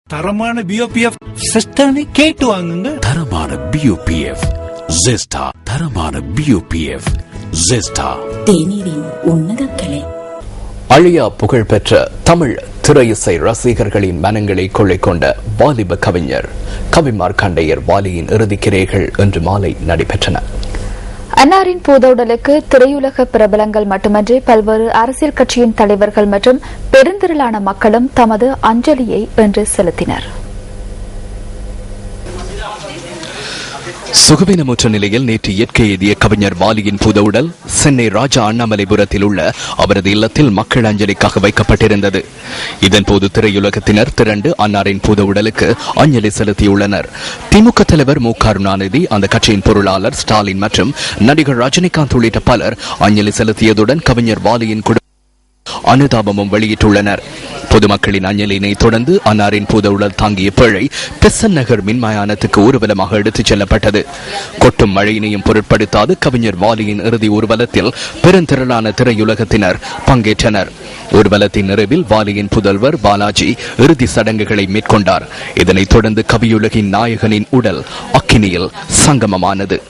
தரமான பிஓபிஎஃப் சிஸ்டனை கேட்டு வாங்குங்க. தரமான பிஓபிஎஃப் ஜெஸ்டா. தரமான பிஓபிஎஃப் ஜெஸ்டா. தேநீரின் உன்னத கிளை. அழியா புகழ்பெற்ற தமிழ் திரையிசை ரசிகர்களின் மனங்களை கொள்ளை கொண்ட வாலிப கவிஞர் கவி மார்க்கண்டேயர் வாலியின் இறுதிக்கிரைகள் இன்று மாலை நடைபெற்றன. அன்னாரின் பூதவுடலுக்கு திரையுலக பிரபலங்கள் மட்டுமன்றி பல்வேறு அரசியல் கட்சியின் தலைவர்கள் மற்றும் பெருந்திரளான மக்களும் தமது அஞ்சலியை இன்று செலுத்தினர். சுகவீனமுற்ற நிலையில் நேற்று இயற்கை எய்திய கவிஞர் வாலியின் பூதவுடல் சென்னை ராஜா அண்ணாமலைபுரத்தில் உள்ள அவரது இல்லத்தில் மக்கள் அஞ்சலிக்காக வைக்கப்பட்டிருந்தது. இதன்போது திரையுலகத்தினர் திரண்டு அன்னாரின் பூதவுடலுக்கு அஞ்சலி செலுத்தியுள்ளனர். திமுக தலைவர் மு கருணாநிதி, அந்த கட்சியின் பொருளாளர் ஸ்டாலின் மற்றும் நடிகர் ரஜினிகாந்த் உள்ளிட்ட பலர் அஞ்சலி செலுத்தியதுடன் கவிஞர் வாலியின் அனுதாபமும் வெளியிட்டுள்ளனர். பொதுமக்களின் அஞ்சலினை தொடர்ந்து அன்னாரின் பூதவுடல் தாங்கிய பிழை பெசன் நகர் மின்மயானத்துக்கு ஊர்வலமாக எடுத்துச் செல்லப்பட்டது. கொட்டும் மழையினையும் பொருட்படுத்தாது கவிஞர் வாலியின் இறுதி ஊர்வலத்தில் பெருந்திரளான திரையுலகத்தினர் பங்கேற்றனர். ஊர்வலத்தின் நிறைவில் வாலியின் புதல்வர் பாலாஜி இறுதி சடங்குகளை மேற்கொண்டார். இதனைத் தொடர்ந்து கவியுலகின் நாயகனின் உடல் அக்கினியில் சங்கமமானது.